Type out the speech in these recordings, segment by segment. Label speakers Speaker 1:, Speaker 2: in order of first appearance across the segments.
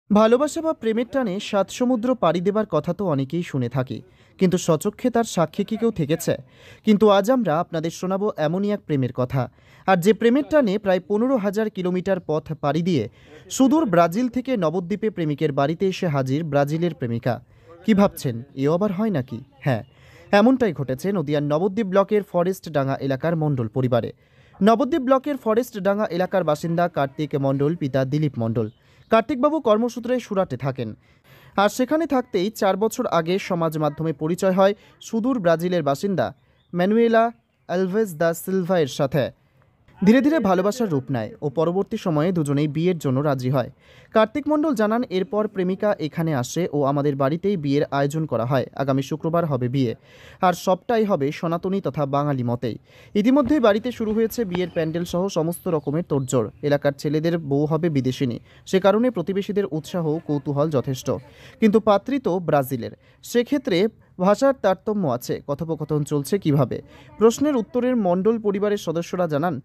Speaker 1: ভালোবাসা বা প্রেমের টানে সাত সমুদ্র পাড়ি দেবার কথা তো অনেকেই শুনে থাকি, কিন্তু সচক্ষে তার সাক্ষী কি কেউ থেকেছে? কিন্তু আজ আমরা আপনাদের শোনাবো এমনই এক প্রেমের কথা। আর যে প্রেমের টানে প্রায় 15,000 কিলোমিটার পথ পাড়ি দিয়ে সুদূর ব্রাজিল থেকে নবদ্বীপে প্রেমিকের বাড়িতে এসে হাজির ব্রাজিলের প্রেমিকা। কি ভাবছেন, এও আবার হয় নাকি? হ্যাঁ, এমনটাই ঘটেছে নদিয়ার নবদ্বীপ ব্লকের ফরেস্ট ডাঙ্গা এলাকার মণ্ডল পরিবারে। নবদ্বীপ ব্লকের ফরেস্ট ডাঙ্গা এলাকার বাসিন্দা কার্তিক মণ্ডল, পিতা দিলীপ মণ্ডল। কার্তিকবাবু কর্মসূত্রে সুরাটে থাকেন, আর সেখানে থাকতেই 4 বছর আগে সমাজ মাধ্যমে পরিচয় হয় সুদূর ব্রাজিলের বাসিন্দা ম্যানুয়েলা অ্যালভেজ দা সিলভা এর সাথে। ধীরে ধীরে ভালোবাসার রূপ নেয় ও পরবর্তী সময়ে দুজনেই বিয়ের জন্য রাজি হয়। কার্তিক মণ্ডল জানান, এরপর প্রেমিকা এখানে আসে ও আমাদের বাড়িতেই বিয়ের আয়োজন করা হয়। আগামী শুক্রবার হবে বিয়ে, আর সবটাই হবে সনাতনী তথা বাঙালি মতেই। ইতিমধ্যেই বাড়িতে শুরু হয়েছে বিয়ের প্যান্ডেল সহ সমস্ত রকমের তোড়জোড়। এলাকার ছেলেদের বউ হবে বিদেশিনী, সে কারণে প্রতিবেশীদের উৎসাহ কৌতূহল যথেষ্ট। কিন্তু পাত্রী তো ব্রাজিলের, সেক্ষেত্রে ভাষার তারতম্য আছে। কথোপকথন চলছে কিভাবে? প্রশ্নের উত্তরের মণ্ডল পরিবারের সদস্যরা জানান,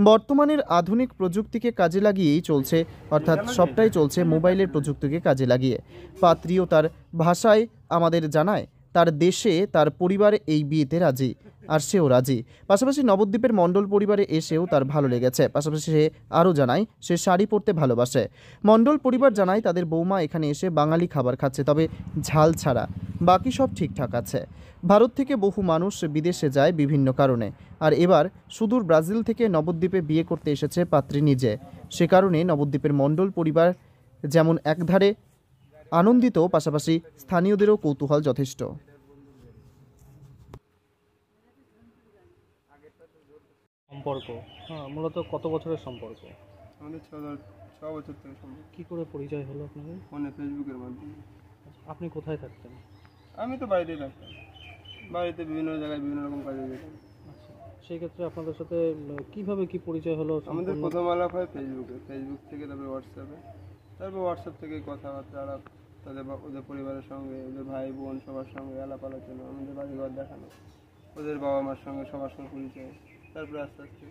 Speaker 1: বর্তমানের আধুনিক প্রযুক্তিকে কাজে লাগিয়েই চলছে, অর্থাৎ সবটাই চলছে মোবাইলের প্রযুক্তিকে কাজে লাগিয়ে। পাত্রীও তার ভাষায় আমাদের জানায় তার দেশে তার পরিবার এই বিয়েতে রাজি, আর সেও রাজি। পাশাপাশি নবদ্বীপের মণ্ডল পরিবারে এসেও তার ভালো লেগেছে। পাশাপাশি সে আরও জানায় সে শাড়ি পরতে ভালোবাসে। মণ্ডল পরিবার জানায় তাদের বৌমা এখানে এসে বাঙালি খাবার খাচ্ছে, তবে ঝাল ছাড়া। বাকি সব ঠিকঠাক আছে। ভারত থেকে বহু মানুষ বিদেশে যায় বিভিন্ন কারণে, আর এবার সুদূর ব্রাজিল থেকে নবদ্বীপে বিয়ে করতে এসেছে পাত্রী নিজে। সে কারণে নবদ্বীপের মণ্ডল পরিবার যেমন একধারে আনন্দিত, পাশাপাশি স্থানীয়দেরও কৌতূহল যথেষ্ট।
Speaker 2: সম্পর্ক, হ্যাঁ, মূলত কত বছরের সম্পর্ক?
Speaker 3: আমাদের ছ বছর থেকে সম্ভব।
Speaker 2: কি করে পরিচয় হলো আপনাদের?
Speaker 3: ফোনে, ফেসবুকের মাধ্যমে।
Speaker 2: আপনি কোথায় থাকতেন?
Speaker 3: আমি তো বাড়িতেই থাকতাম, বাড়িতে বিভিন্ন জায়গায় বিভিন্ন রকম কাজে যেতাম।
Speaker 2: আচ্ছা, সেই ক্ষেত্রে আপনাদের সাথে কিভাবে কি পরিচয় হলো?
Speaker 3: আমাদের প্রথম আলাপ হয় ফেসবুকে, ফেসবুক থেকে তারপরে হোয়াটসঅ্যাপে, তারপর হোয়াটসঅ্যাপ থেকে কথাবার্তা আলাপ, ওদের পরিবারের সঙ্গে, ওদের ভাই বোন সবার সঙ্গে আলাপ আলোচনা, আমাদের বাড়িঘর দেখানো, ওদের বাবা মার সঙ্গে সবার সঙ্গে পরিচয়। তারপরে আস্তে আস্তে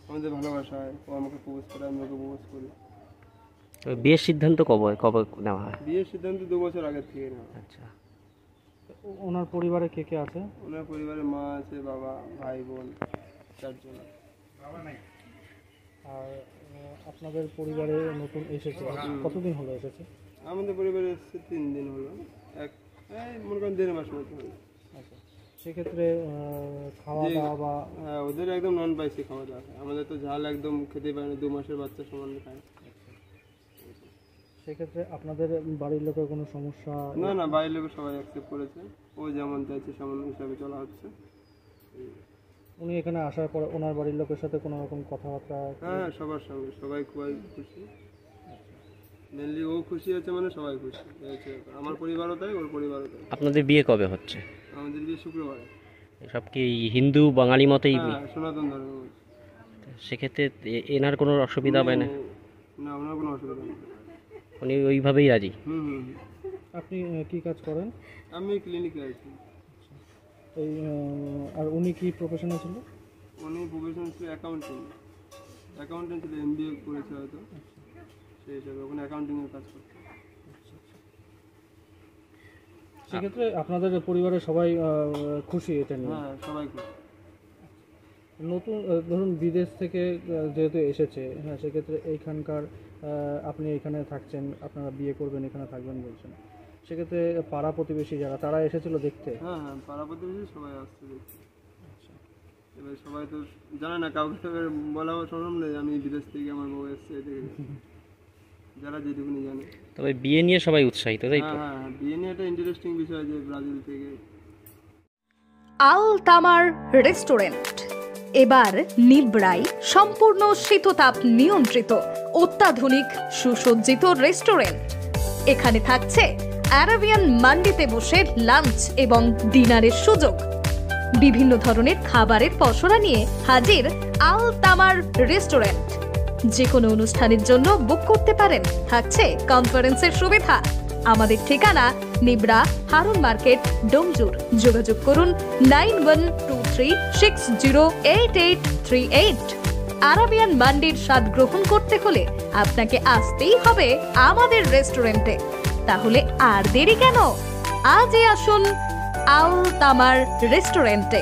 Speaker 3: আমাদের ভালোবাসা হয়, ও আমাকে প্রপোজ করে, আমি ওকে প্রপোজ করি।
Speaker 4: বিয়ের সিদ্ধান্ত কবে কবে নেওয়া হয়?
Speaker 3: বিয়ের সিদ্ধান্ত 2 বছর আগের থেকে নেওয়া।
Speaker 4: আচ্ছা,
Speaker 2: ওনার পরিবারে কে কে আছে?
Speaker 3: ওনার পরিবারে মা আছে, বাবা, ভাই বোন 4 জন।
Speaker 2: আর আপনাদের পরিবারে নতুন এসেছে, কতদিন হলো এসেছে?
Speaker 3: আমাদের পরিবারে এসেছে 3 দিন হলো, মনে করেন 1.5 মাস মতো হলো।
Speaker 2: আচ্ছা, সেক্ষেত্রে খাওয়া দাওয়া বা
Speaker 3: হ্যাঁ, ওদের একদম নন স্পাইসি খাওয়া দাওয়া হয়, আমাদের তো ঝাল একদম খেতে পারে না, 2 মাসের বাচ্চা সমান খায়।
Speaker 2: সেক্ষেত্রে আপনাদের বাড়ির লোকের কোনো সমস্যা?
Speaker 3: না না, বাড়ির লোক সবাই অ্যাকসেপ্ট করেছে, ও যেমন চাইছে সেমন হিসাবে চলা হচ্ছে।
Speaker 2: উনি এখানে আসার পর ওনার বাড়ির লোকের সাথে কোনো রকম কথাবার্তা?
Speaker 3: হ্যাঁ, সবার সঙ্গে, সবাই খুবই খুশি। মেনলি ও খুশি আছে মানে সবাই খুশি। আমার পরিবারও তাই, ওর পরিবারও তাই।
Speaker 4: আপনাদের বিয়ে কবে হচ্ছে?
Speaker 3: আমাদের বিয়ে শুক্রবারে।
Speaker 4: সব কি হিন্দু বাঙালি মতেই বিয়ে?
Speaker 3: হ্যাঁ, সনাতন ধর্ম।
Speaker 4: সেক্ষেত্রে এনার কোনো অসুবিধা হবে না?
Speaker 3: না, ওনার কোনো অসুবিধা নেই,
Speaker 4: উনি ওইভাবেই রাজি?
Speaker 3: হুম।
Speaker 2: আপনি কি কাজ করেন?
Speaker 3: আমি ক্লিনিকে আছি।
Speaker 2: এই আর উনি কি প্রফেশনে ছিল?
Speaker 3: উনি প্রফেশন ছিল অ্যাকাউন্টেন্ট ছিল, MBA করেছে হয়তো, সেই হিসাবে ওখানে অ্যাকাউন্টিংয়ের কাজ করতে।
Speaker 2: সেক্ষেত্রে আপনাদের পরিবারের সবাই খুশি এটা নিয়ে?
Speaker 3: হ্যাঁ, সবাই খুশি।
Speaker 2: নতুন ধরুন বিদেশ থেকে যেহেতু এসেছে, হ্যাঁ, সেক্ষেত্রে এইখানকার আপনি এখানে থাকছেন, আপনারা বিয়ে করবেন, এখানে থাকবেন বলছেন, সেক্ষেত্রে পাড়া প্রতিবেশী যারা তারা এসেছিল দেখতে?
Speaker 3: হ্যাঁ, পাড়া প্রতিবেশী সবাই আসছে দেখতে। আচ্ছা, এবার সবাই তো জানে না, কাউকে তো বলা সম্ভব নেই আমি বিদেশ থেকে আমার বউ এসছে, যারা যেটুকুনি জানে।
Speaker 4: তবে বিয়ে নিয়ে সবাই উৎসাহিত, তাই তো?
Speaker 3: হ্যাঁ, বিয়ে নিয়ে একটা ইন্টারেস্টিং বিষয় যে ব্রাজিল থেকে।
Speaker 5: আল তামার রেস্টুরেন্ট এবার নিবড়াই সম্পূর্ণ শীততাপ নিয়ন্ত্রিত অত্যাধুনিক সুসজ্জিত রেস্টুরেন্ট। এখানে থাকছে আরাবিয়ান মান্ডিতে বসে লাঞ্চ এবং ডিনারের সুযোগ। বিভিন্ন ধরনের খাবারের পসরা নিয়ে হাজির আল তামার রেস্টুরেন্ট। যে কোনো অনুষ্ঠানের জন্য বুক করতে পারেন, থাকছে কনফারেন্সের সুবিধা। আমাদের ঠিকানা নিবড়া, হারুন মার্কেট, ডোমজুর। যোগাযোগ করুন 9123608838। আরাবিয়ান মান্ডির স্বাদ গ্রহণ করতে হলে আপনাকে আসতেই হবে আমাদের রেস্টুরেন্টে। তাহলে আর দেরি কেন? আজই আসুন আল তামার রেস্টুরেন্টে।